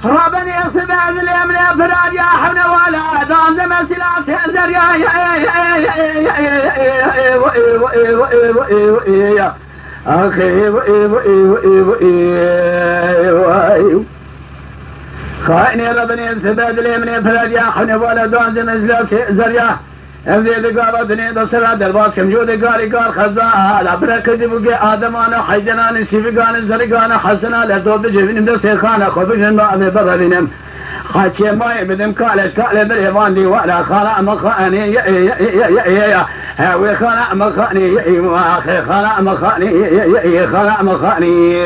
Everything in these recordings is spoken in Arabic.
ربني صبع اليمن افراد يا حمنا ولا دام زمن سلاس انزر يا اخي خايني ربني صبع اليمن افراد يا حمنا ولا دام زمن سلاس انزر يا افذي قالتني بصرا درباس كم جودي قاري قال خزا لا بركدي بقي ادم انا حيدنا نسيب قال زرقانا حسنا لا دوب جبين دست خانه خبجن ما ابي بردنم خاتي ما بدم قال قال باليوان دي ولا خلا مخاني يا هاوي خلا مخاني يا اخي خلا مخاني يا خلا مخاني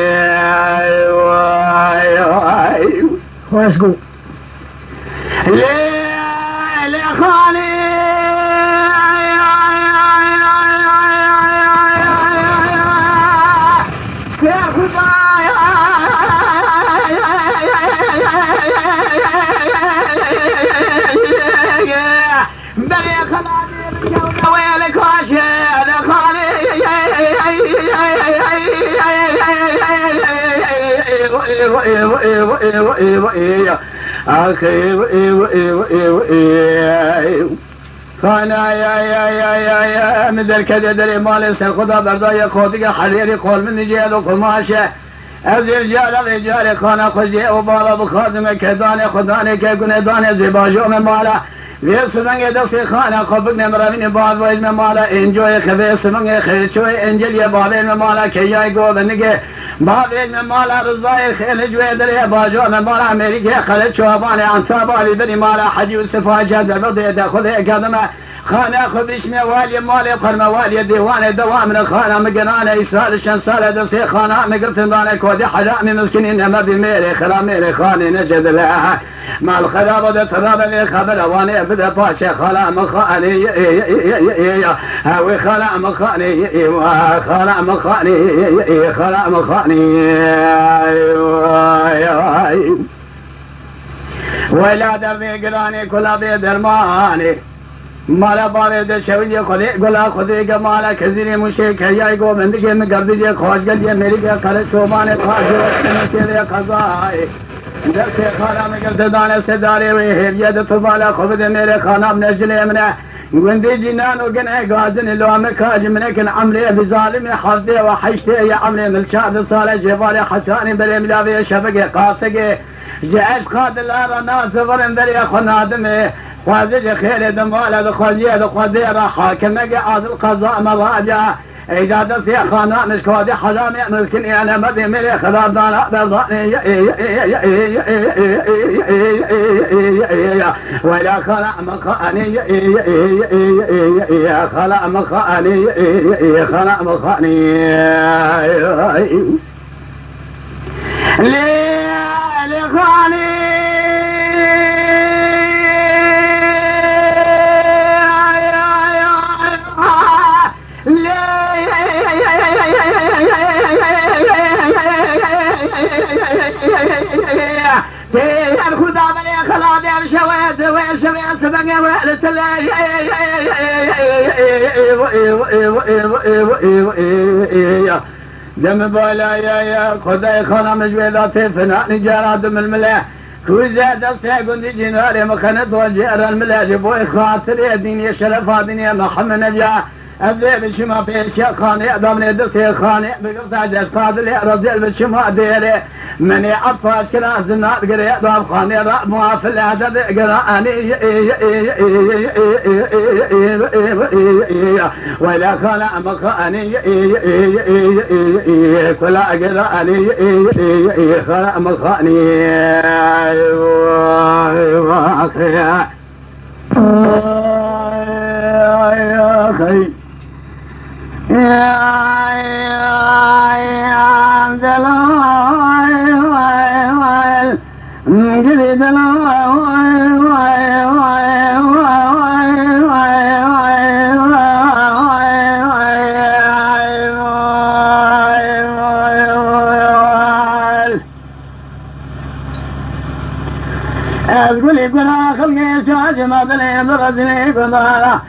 واسقو ليه خالي بلي خلاني بالجودة ويلك واشهد خالي خانا يا مثل كذا دري مالي سنخذها بردايا خودك حريري قول من جيد وقماشه الرجال الرجال خانا خجي وبالا بخادم كداني خداني كقنداني زباجو من مالا ليس من دسي خانا خبقنا مرامين بعض وإذ من مالا إنجوي خبيس من خيشوي إنجل يا بابين من مالا كي يقول بنجي بابين من مالا رضاي خيل جوي دري باجو من مالا أمريكا خلت شواباني عن ثابالي بني مالا حجي وسفا جاد بالبضي داخل قدمه خانا خبشنا والي مالي قرم والي ديوان دوام خانا مقنانا يسال شنسال دسي خانا مقرتن دانك ودي حدامي مسكنين ما بميري خلا ميري خاني نجد لها ما الخراب ودي تراب لي خبر واني بدا باشا خلا مخاني هاوي خلا مخاني خلا مخاني خلا مخاني ولا دربي قراني كلا بيدرماني مالا بارد شویه خودی گلا خودی که مالا کزیری موشی که یای گو مندگی مگردی جه خوش گلیه میری که کار چوبان خواهی نسیلی قضای درسی خانا مگرد دانه سداری وی هیلیت تو بالا خود میره خانم نجلی امنه گوندی جنان و گنه گازن لوام کاج منکن عملی بظالم حفظی و حشتی یا عملی ملشاد سال جبال حسانی بری ملاوی شبک قاسگی جعش قاد الارا ناصفرن بری خنادمه خوازج خير دموالا دخوزيه دخوزيه حاكمك عاد القضاء مراجع إذا دسي خانا نشكوادي حزامي مسكن أنا مدي ملي خلال دانا برضاني ولا خلا مخاني خلا مخاني خلا مخاني ليه خالي الخدا بلي خلاد شويت وشويت سبقا وقلت دم بالا يا خداي خانا مجويلات فناني جارا دم الملاح كوزا دستي قندي جناري مخنط وجير الملاح بوي خاطري ديني شرفا ديني محمد نجاح أبدي بشما بيشا خاني أدامني دستي خاني بقفتا جسقاد لي رضيل بشما ديري مني أطفاش كلا زنات قري أدام خاني رأب موافل هذا قراني ولا خلا مخاني كلا قراني خلا مخاني يا أخي أقولي قنا خلقي شاج ما دلي برزني قدارا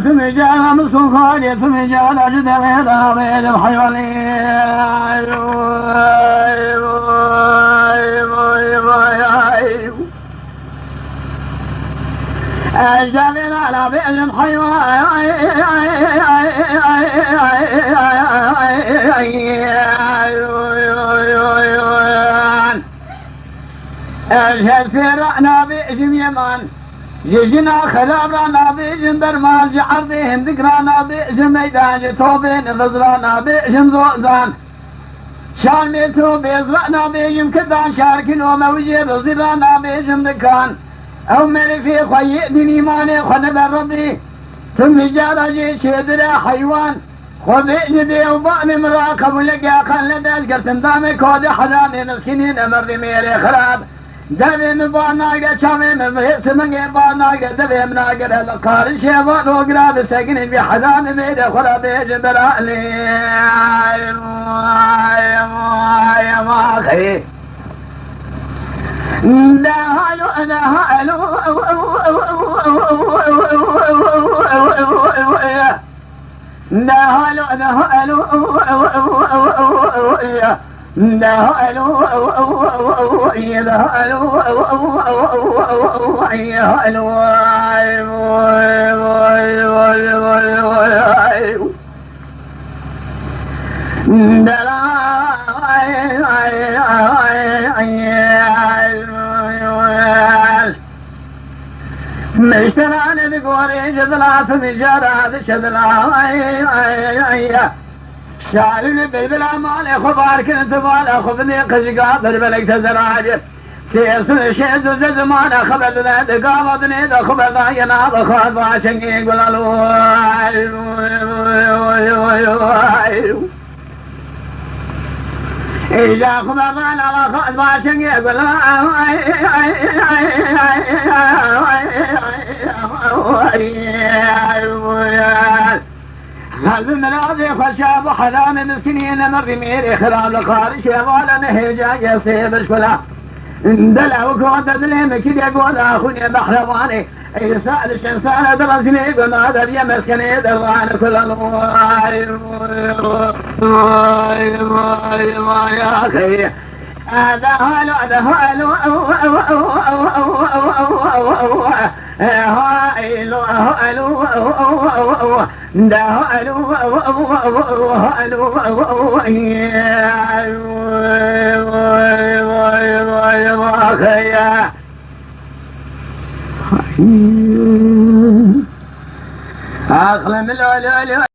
ثم جاء مسخوني ثم جاء جد غير بيد حيواني أجدبنا على بئر حيوان أجهد سرعنا بئجم يمان جيجنا خلابرانا بئجم برمان جعرضيهم ذكرانا بئجم ميدان توبين فزرانا بئجم زوزان شارميتو بيزرعنا بئجم كدان شاركين وموجير زرانا بئجم دكان أو ملي في خوي دين إيماني خنب ربي ثم جارة جي شدر حيوان خذ جدي وضعني مراقب ولقى خان لدى قرتن دامي كود حرامي مسكينين أمر ميري خراب دبي من باناقة شامي من بهيس من باناقة دبي من آقة لقار شيبان وقراب ساكنين بحرام ميري خراب جبرالي يا ما خي مشتران ذكوري جذلات مجارات شذلا شعري بالبلا مالي خبار كنت مالا خبني قشقا بربلك تزراجي سيسن شيز زمان خبرنا دقامتني دخبرنا يناب خاض عشنقي قلالو إذا خبرنا لما خاض عشنقي قلالو هل من راضي خشاب حرام مسكين مرضي ميري خراب لخارج ولا نهجا يصيب الشلا دلع وكوت دلهم كده يقول اخوني بحرماني اي سأل شنسان درسني قلنا هذا يمسكني دروان كل يا اخي هذا هلو هذا هلو هلو هلو